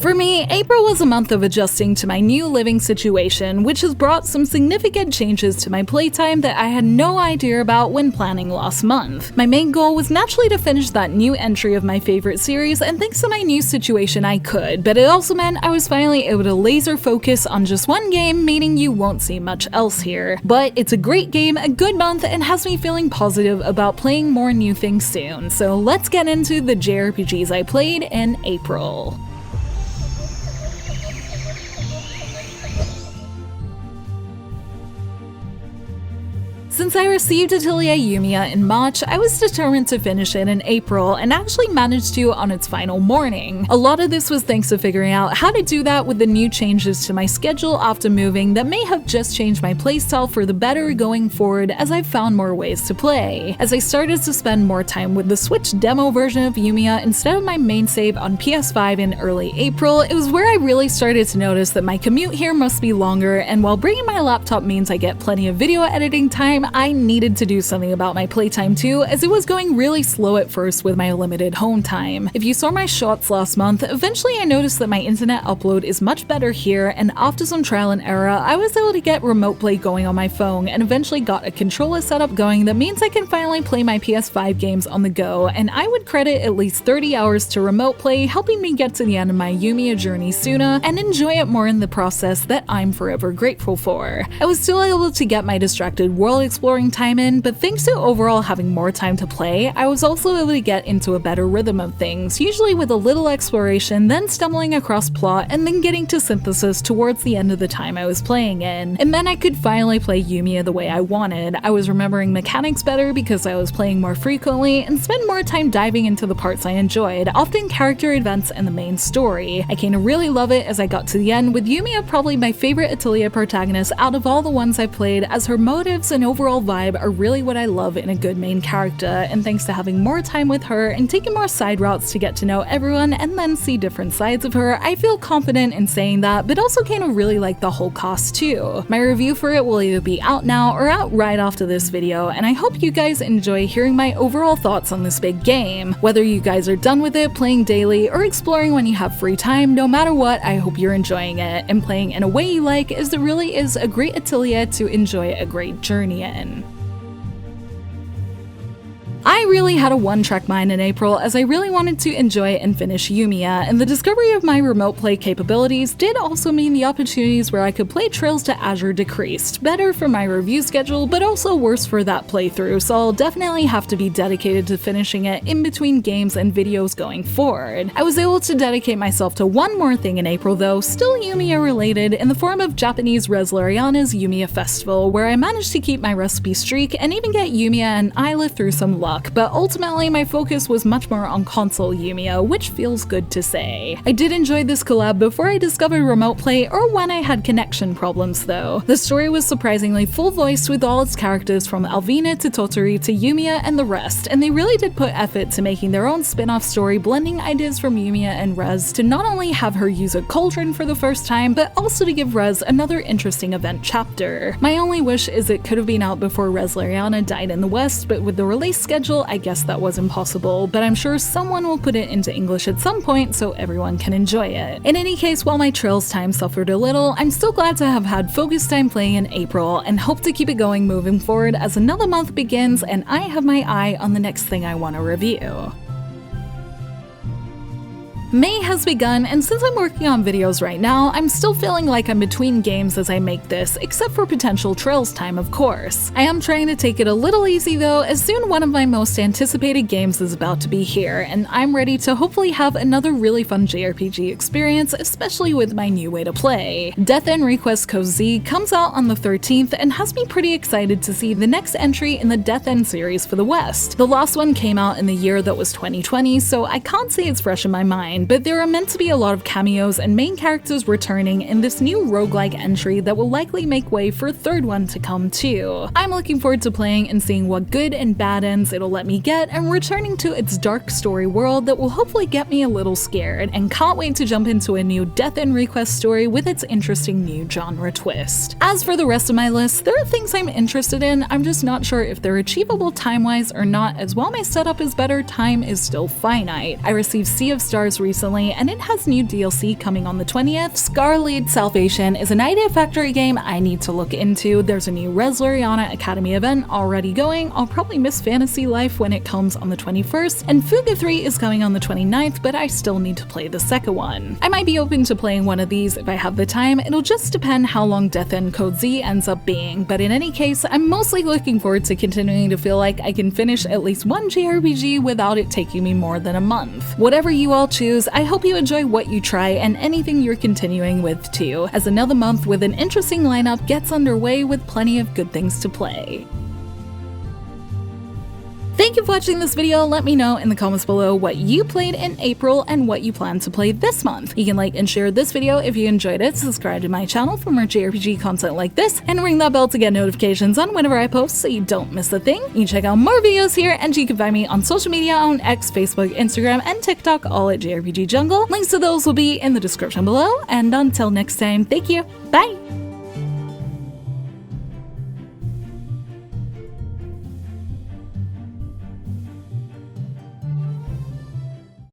For me, April was a month of adjusting to my new living situation, which has brought some significant changes to my playtime that I had no idea about when planning last month. My main goal was naturally to finish that new entry of my favorite series, and thanks to my new situation I could, but it also meant I was finally able to laser focus on just one game, meaning you won't see much else here. But it's a great game, a good month, and has me feeling positive about playing more new things soon, so let's get into the JRPGs I played in April. Since I received Atelier Yumia in March, I was determined to finish it in April and actually managed to on its final morning. A lot of this was thanks to figuring out how to do that with the new changes to my schedule after moving that may have just changed my playstyle for the better going forward as I've found more ways to play. As I started to spend more time with the Switch demo version of Yumia instead of my main save on PS5 in early April, it was where I really started to notice that my commute here must be longer, and while bringing my laptop means I get plenty of video editing time, I needed to do something about my playtime too, as it was going really slow at first with my limited home time. If you saw my shorts last month, eventually I noticed that my internet upload is much better here, and after some trial and error, I was able to get remote play going on my phone and eventually got a controller setup going that means I can finally play my PS5 games on the go, and I would credit at least 30 hours to remote play helping me get to the end of my Yumia journey sooner and enjoy it more in the process that I'm forever grateful for. I was still able to get my distracted world exploring time in, but thanks to overall having more time to play, I was also able to get into a better rhythm of things, usually with a little exploration, then stumbling across plot, and then getting to synthesis towards the end of the time I was playing in. And then I could finally play Yumia the way I wanted. I was remembering mechanics better because I was playing more frequently, and spent more time diving into the parts I enjoyed, often character events and the main story. I came to really love it as I got to the end, with Yumia probably my favorite Atelier protagonist out of all the ones I played, as her motives and overall vibe are really what I love in a good main character, and thanks to having more time with her and taking more side routes to get to know everyone and then see different sides of her, I feel confident in saying that, but also kind of really like the whole cast too. My review for it will either be out now or out right after this video, and I hope you guys enjoy hearing my overall thoughts on this big game. Whether you guys are done with it, playing daily, or exploring when you have free time, no matter what, I hope you're enjoying it and playing in a way you like, as there really is a great Atelier to enjoy a great journey in. I really had a one-track mind in April, as I really wanted to enjoy and finish Yumia, and the discovery of my remote play capabilities did also mean the opportunities where I could play Trails to Azure decreased. Better for my review schedule, but also worse for that playthrough, so I'll definitely have to be dedicated to finishing it in between games and videos going forward. I was able to dedicate myself to one more thing in April though, still Yumia related, in the form of Japanese Resleriana's Yumia Festival, where I managed to keep my recipe streak and even get Yumia and Isla through some luck. But ultimately my focus was much more on console Yumia, which feels good to say. I did enjoy this collab before I discovered remote play or when I had connection problems though. The story was surprisingly full voiced with all its characters from Alvina to Toturi to Yumia and the rest, and they really did put effort to making their own spin-off story, blending ideas from Yumia and Rez to not only have her use a cauldron for the first time, but also to give Rez another interesting event chapter. My only wish is it could have been out before Resleriana died in the West, but with the release schedule I guess that was impossible, but I'm sure someone will put it into English at some point so everyone can enjoy it. In any case, while my Trails time suffered a little, I'm still glad to have had focus time playing in April, and hope to keep it going moving forward as another month begins and I have my eye on the next thing I want to review. May has begun, and since I'm working on videos right now, I'm still feeling like I'm between games as I make this, except for potential Trails time of course. I am trying to take it a little easy though, as soon one of my most anticipated games is about to be here, and I'm ready to hopefully have another really fun JRPG experience, especially with my new way to play. Death End Request Coast Z comes out on the 13th and has me pretty excited to see the next entry in the Death End series for the West. The last one came out in the year that was 2020, so I can't say it's fresh in my mind, but there are meant to be a lot of cameos and main characters returning in this new roguelike entry that will likely make way for a third one to come too. I'm looking forward to playing and seeing what good and bad ends it'll let me get, and returning to its dark story world that will hopefully get me a little scared, and can't wait to jump into a new Death End Request story with its interesting new genre twist. As for the rest of my list, there are things I'm interested in, I'm just not sure if they're achievable time-wise or not, as while my setup is better, time is still finite. I received Sea of Stars recently, and it has new DLC coming on the 20th. Scarlet Salvation is an Idea Factory game I need to look into. There's a new Resleriana Academy event already going. I'll probably miss Fantasy Life when it comes on the 21st, and Fuga 3 is coming on the 29th, but I still need to play the second one. I might be open to playing one of these if I have the time. It'll just depend how long Death End Code Z ends up being, but in any case, I'm mostly looking forward to continuing to feel like I can finish at least one JRPG without it taking me more than a month. Whatever you all choose, I hope you enjoy what you try and anything you're continuing with too, as another month with an interesting lineup gets underway with plenty of good things to play. Thank you for watching this video. Let me know in the comments below what you played in April and what you plan to play this month. You can like and share this video if you enjoyed it, subscribe to my channel for more JRPG content like this, and ring that bell to get notifications on whenever I post so you don't miss a thing. You can check out more videos here, and you can find me on social media on X, Facebook, Instagram, and TikTok, all at JRPG Jungle. Links to those will be in the description below, and until next time, thank you. Bye!